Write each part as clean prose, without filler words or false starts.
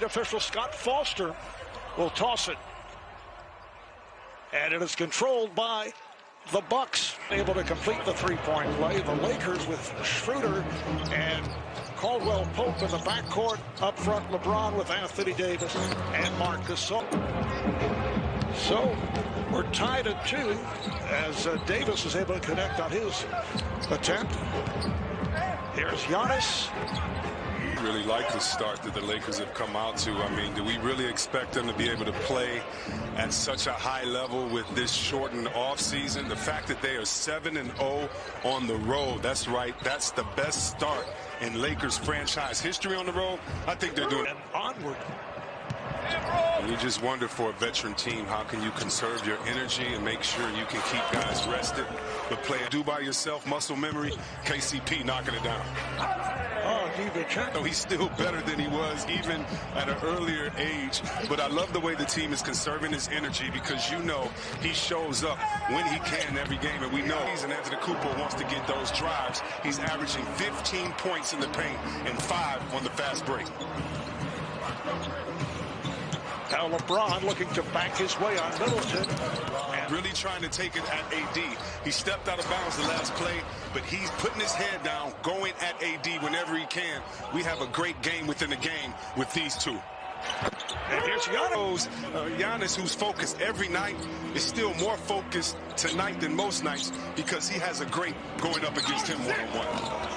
official Scott Foster will toss it. And it is controlled by the Bucks, able to complete the three-point play. The Lakers with Schroeder and Caldwell Pope in the backcourt. Up front, LeBron with Anthony Davis and Marc Gasol. So we're tied at 2 as Davis is able to connect on his attempt. Here's Giannis. Really like the start that the Lakers have come out to. I mean, do we really expect them to be able to play at such a high level with this shortened off season? The fact that they are 7-0 on the road, that's right, that's the best start in Lakers franchise history on the road. I think they're doing it. And onward. And you just wonder, for a veteran team, how can you conserve your energy and make sure you can keep guys rested, but play do by yourself, muscle memory. KCP knocking it down. Oh, he's still better than he was even at an earlier age, but I love the way the team is conserving his energy, because you know he shows up when he can every game, and we know and Anthony Cooper wants to get those drives. He's averaging 15 points in the paint and 5 on the fast break. Now LeBron looking to back his way on Middleton. And really trying to take it at AD. He stepped out of bounds the last play, but he's putting his head down, going at AD whenever he can. We have a great game within the game with these two. And here's Giannis. Giannis, who's focused every night, is still more focused tonight than most nights, because he has a great going up against him one-on-one.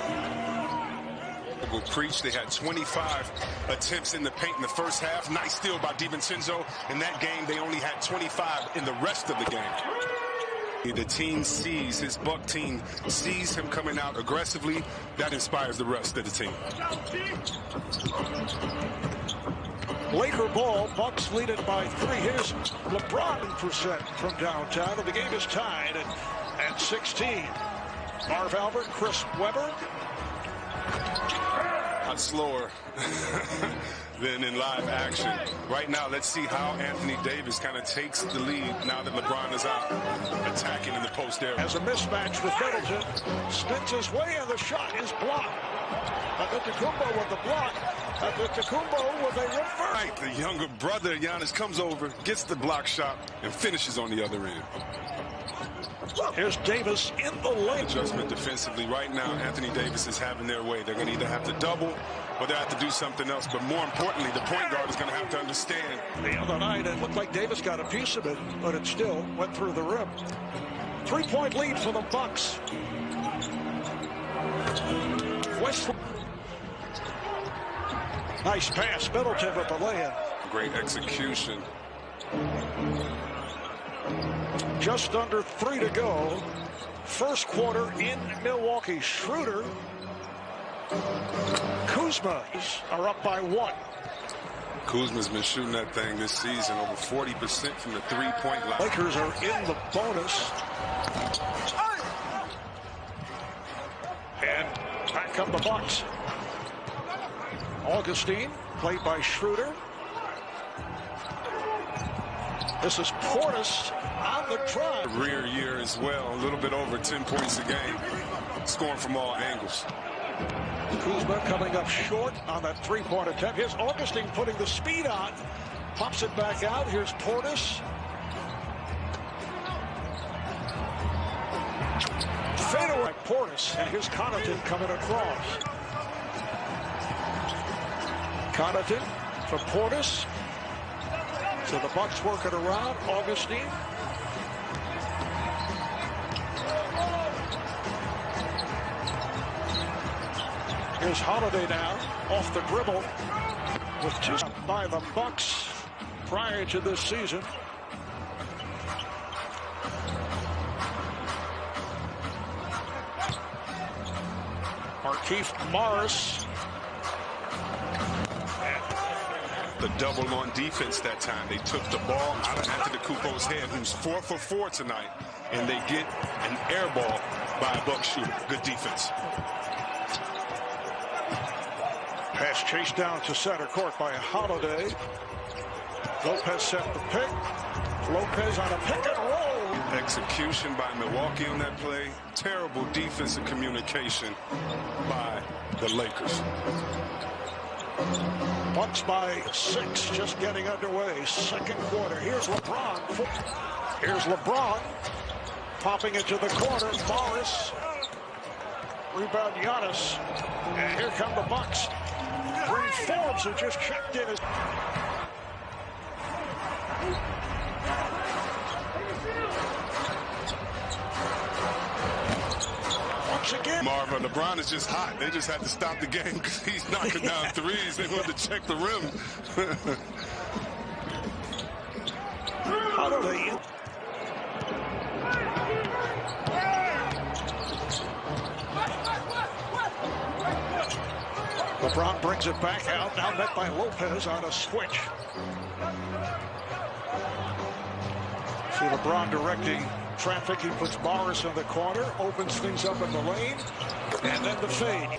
Will preach. They had 25 attempts in the paint in the first half. Nice steal by DiVincenzo. In that game, they only had 25 in the rest of the game. The team sees, his Buck team sees him coming out aggressively. That inspires the rest of the team. Laker ball. Bucks lead it by 3. Here's LeBron % from downtown. And the game is tied at 16. Marv Albert, Chris Webber. Not slower than in live action. Right now, let's see how Anthony Davis kind of takes the lead now that LeBron is out attacking in the post area. Has a mismatch with Middleton. Spins his way, and the shot is blocked. Antetokounmpo with the block. Antetokounmpo with a reverse. Right, the younger brother, Giannis, comes over, gets the block shot, and finishes on the other end. Here's Davis in the lane. Adjustment defensively right now. Anthony Davis is having their way. They're going to either have to double or they have to do something else. But more importantly, the point guard is going to have to understand. The other night, it looked like Davis got a piece of it, but it still went through the rim. 3-point lead for the Bucks. West. Nice pass. Middleton with the lay-in. Great execution. Just under 3 to go. First quarter in Milwaukee. Schroeder, Kuzma are up by 1. Kuzma's been shooting that thing this season, over 40% from the three-point line. Lakers are in the bonus. And back come the Bucks. Augustine, played by Schroeder. This is Portis on the drive. Career year as well, a little bit over 10 points a game, scoring from all angles. Kuzma coming up short on that 3-point attempt. Here's Augustine putting the speed on. Pops it back out. Here's Portis. Fadeaway Portis. And here's Connaughton coming across. Connaughton for Portis. So the Bucks working around Augustine. Here's Holiday now off the dribble with 2 by the Bucks prior to this season. Markieff Morris. The double on defense that time. They took the ball out of Antetokounmpo's head, who's 4 for 4 tonight, and they get an air ball by a Buck shooter. Good defense. Pass chased down to center court by Holiday. Lopez set the pick. Lopez on a pick and roll. Execution by Milwaukee on that play. Terrible defensive communication by the Lakers. Bucks by 6, just getting underway. Second quarter. Here's LeBron. Here's LeBron. Popping it to the corner. Morris. Rebound Giannis. And here come the Bucks. Bryn Forbes, who just checked in. Once again. Marvin, LeBron is just hot. They just had to stop the game because he's knocking down threes. They want to check the rim. Holiday. LeBron brings it back out, now met by Lopez on a switch. See LeBron directing traffic. He puts Morris in the corner, opens things up in the lane, and then the fade.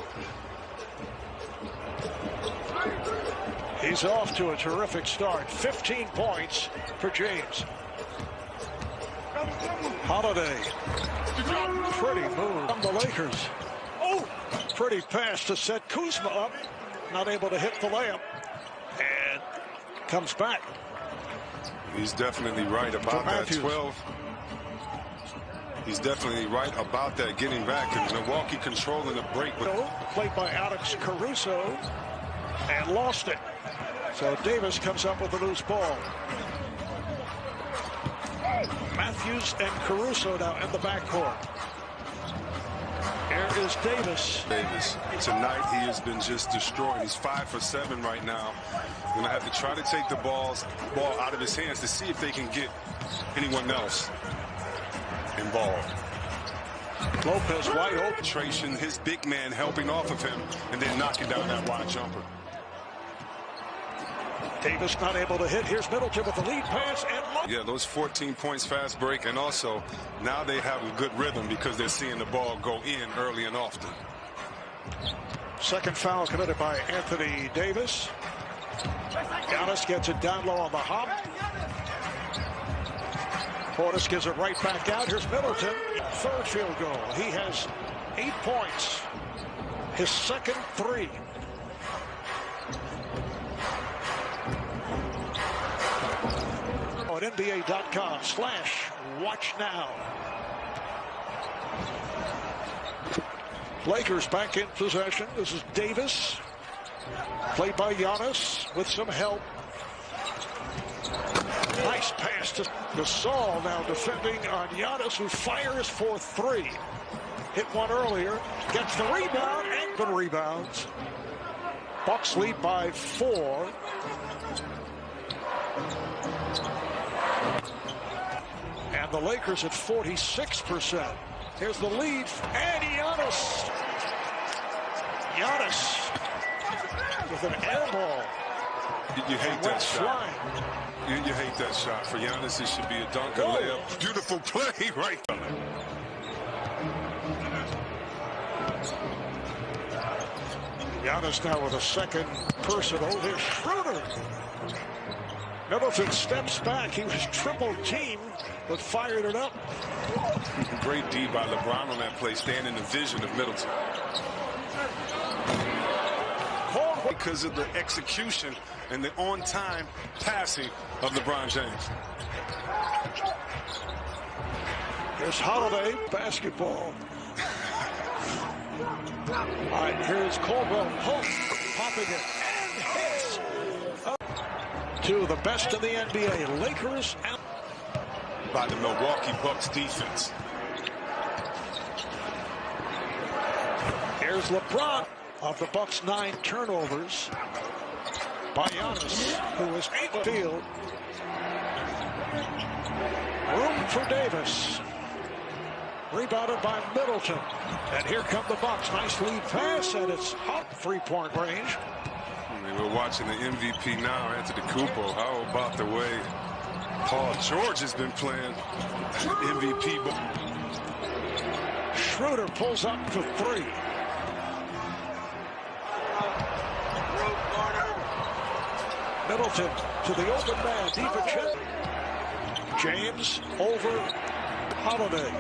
He's off to a terrific start. 15 points for James. Holiday. Pretty move from the Lakers. Oh, pretty pass to set Kuzma up. Not able to hit the layup. And comes back. He's definitely right about that 12. He's definitely right about that getting back. And Milwaukee controlling the break. Played by Alex Caruso and lost it. So Davis comes up with a loose ball. Matthews and Caruso now in the backcourt. Here is Davis. Tonight he has been just destroying. He's 5 for 7 right now. Going to have to try to take the ball out of his hands to see if they can get anyone else involved. Lopez wide open. His big man helping off of him and then knocking down that wide jumper. Davis not able to hit. Here's Middleton with the lead pass. And yeah, those 14 points fast break. And also, now they have a good rhythm because they're seeing the ball go in early and often. Second foul committed by Anthony Davis. Giannis gets it down low on the hop. Portis gives it right back out. Here's Middleton. Third field goal. He has 8 points. His second 3. At NBA.com/watch now. Lakers back in possession. This is Davis. Played by Giannis with some help. Nice pass to Gasol, now defending on Giannis, who fires for 3. Hit one earlier. Gets the rebound and good rebounds. Bucks lead by 4. And the Lakers at 46%. Here's the lead. And Giannis. Giannis with an air ball. You hate that shot. You hate that shot. For Giannis, it should be a dunk, a layup. Beautiful play right there. Giannis now with a second personal. Here's Schroeder. Middleton steps back. He was triple teamed, but fired it up. Great D by LeBron on that play, staying in the vision of Middleton. Because of the execution and the on-time passing of LeBron James. Here's Holiday, basketball. All right, here's Caldwell Pope popping it and hits. Two of the best in the NBA, Lakers out by the Milwaukee Bucks defense. Here's LeBron. Of the Bucks' 9 turnovers by Giannis, who was able to field. Room for Davis. Rebounded by Middleton. And here come the Bucks. Nice lead pass, and it's up 3-point range. We're watching the MVP now, Antetokounmpo. How about the way Paul George has been playing MVP? Schroeder pulls up for 3. Middleton to the open man, deep at James over Holiday.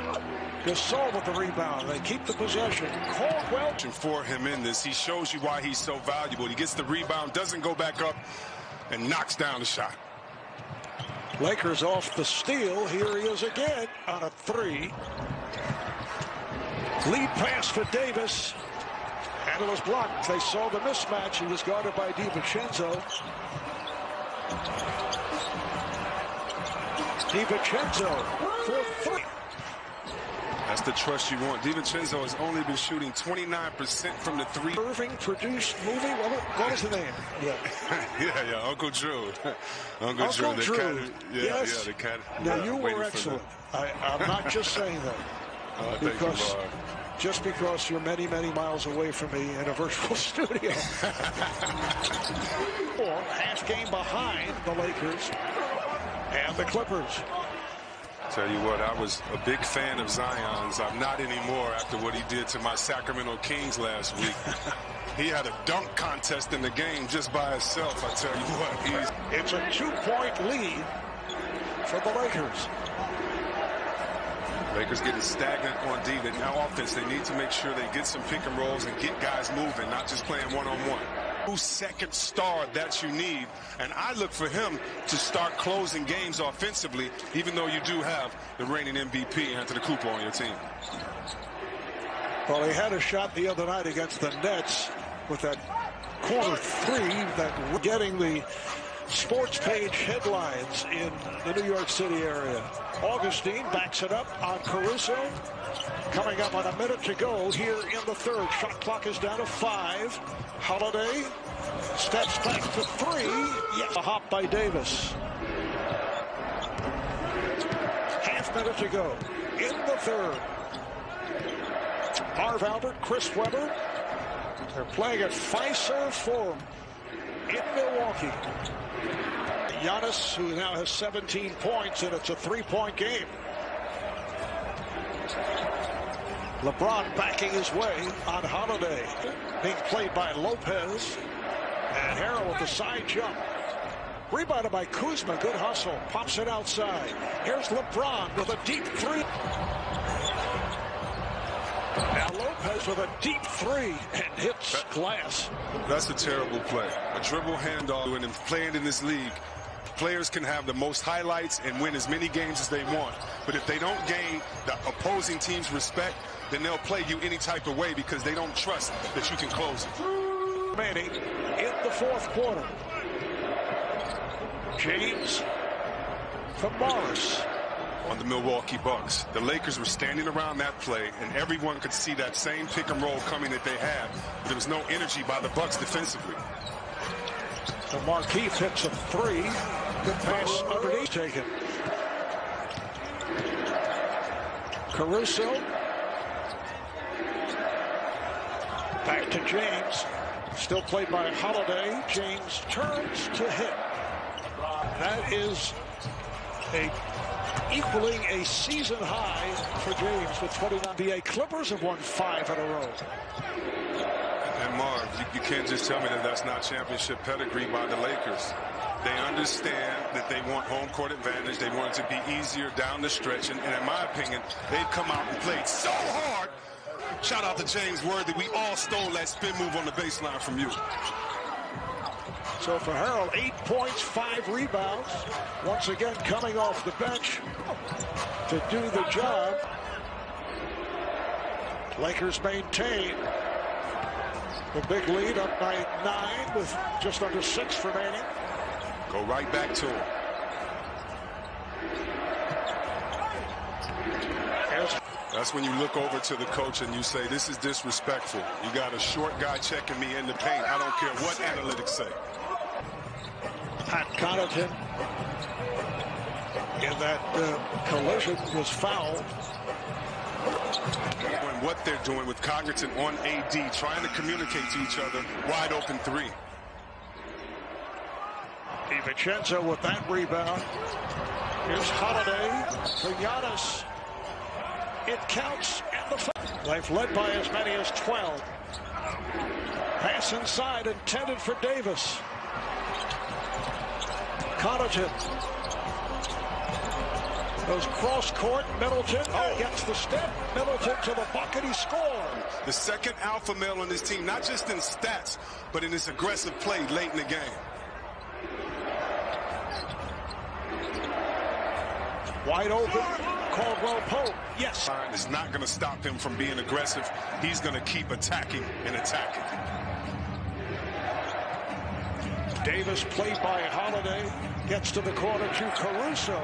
Gasol with the rebound. They keep the possession. Caldwell. For him in this, he shows you why he's so valuable. He gets the rebound, doesn't go back up, and knocks down the shot. Lakers off the steal. Here he is again on a three. Lead pass for Davis. And it was blocked. They saw the mismatch. He was guarded by DiVincenzo. DiVincenzo for three. That's the trust you want. DiVincenzo has only been shooting 29% from the three. Irving produced movie. What was the name? Yeah, yeah, Uncle Drew. Uncle Drew. Yes. The cat. Now you were excellent. I'm not just saying that. Because just because you're many, many miles away from me in a virtual studio. Half game behind the Lakers and the Clippers. Tell you what, I was a big fan of Zion's. I'm not anymore after what he did to my Sacramento Kings last week. He had a dunk contest in the game just by himself. I tell you what, it's a 2-point lead for the Lakers. Lakers getting stagnant on D. Now offense, they need to make sure they get some pick and rolls and get guys moving, not just playing one-on-one. Second star that you need, and I look for him to start closing games offensively, even though you do have the reigning MVP Antetokounmpo on your team. Well, he had a shot the other night against the Nets with that corner three that we're getting the sports page headlines in the New York City area. Augustine backs it up on Caruso. Coming up on a minute to go here in the third. Shot clock is down to 5. Holiday steps back to 3. Yes. A hop by Davis. Half minute to go in the third. Marv Albert, Chris Webber. They're playing at Fiserv Forum in Milwaukee. Giannis, who now has 17 points, and it's a 3-point game. LeBron backing his way on Holiday. Being played by Lopez. And Harrell with the side jump. Rebounded by Kuzma. Good hustle. Pops it outside. Here's LeBron with a deep three. Now Lopez with a deep three and hits glass. That's a terrible play. A dribble handoff, and playing in this league, players can have the most highlights and win as many games as they want. But if they don't gain the opposing team's respect, then they'll play you any type of way because they don't trust that you can close it. Manning in the fourth quarter. James from Morris. On the Milwaukee Bucks. The Lakers were standing around that play, and everyone could see that same pick and roll coming that they had. But there was no energy by the Bucks defensively. So Markieff hits a 3. Good pass underneath taken. Caruso. Back to James. Still played by Holiday. James turns to hit. That is equaling a season high for James with 29. NBA Clippers have won 5 in a row. And Marv, you can't just tell me that that's not championship pedigree by the Lakers. They understand that they want home court advantage. They want it to be easier down the stretch. And in my opinion, they've come out and played so hard. Shout out to James Worthy. We all stole that spin move on the baseline from you. So for Harrell, 8 points, 5 rebounds. Once again, coming off the bench to do the job. Lakers maintain the big lead up by 9 with just under 6 remaining. Go right back to him. That's when you look over to the coach and you say, this is disrespectful. You got a short guy checking me in the paint. I don't care what analytics say. Pat Connaughton in that collision was fouled. And what they're doing with Connaughton on AD, trying to communicate to each other, wide open 3. DiVincenzo with that rebound. Here's Holiday for Giannis. It counts, and the they've led by as many as 12. Pass inside intended for Davis. Connaughton. Goes cross court. Middleton gets the step. Middleton to the bucket. He scores. The second alpha male on this team, not just in stats, but in his aggressive play late in the game. Wide open. Caldwell Pope. Yes. It's not going to stop him from being aggressive. He's going to keep attacking and attacking. Davis played by Holiday. Gets to the corner to Caruso.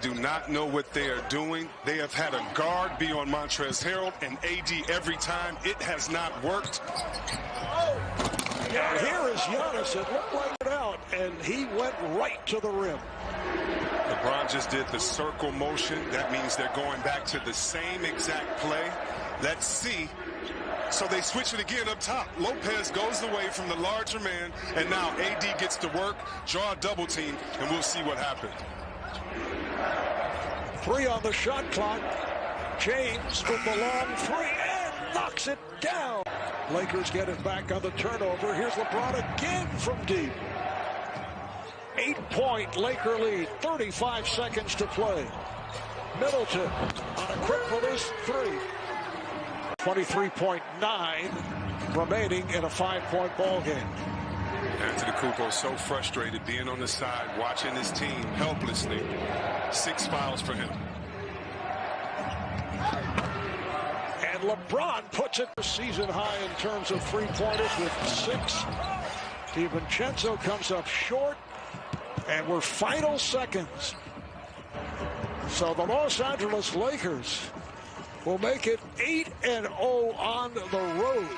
Do not know what they are doing. They have had a guard be on Montrezl Harrell and AD every time. It has not worked. And here is Giannis. It looked like it out, and he went right to the rim. LeBron just did the circle motion. That means they're going back to the same exact play. Let's see. So they switch it again up top. Lopez goes away from the larger man, and now AD gets to work, draw a double team, and we'll see what happens. 3 on the shot clock. James with the long 3 and knocks it down. Lakers get it back on the turnover. Here's LeBron again from deep. 8-point Laker lead. 35 seconds to play. Middleton on a quick release 3. 23.9 remaining in a 5-point ball game. Antetokounmpo so frustrated being on the side, watching his team helplessly. 6 fouls for him. And LeBron puts it to season high in terms of three-pointers with 6. DiVincenzo comes up short, and we're final seconds. So the Los Angeles Lakers will make it 8-0 on the road.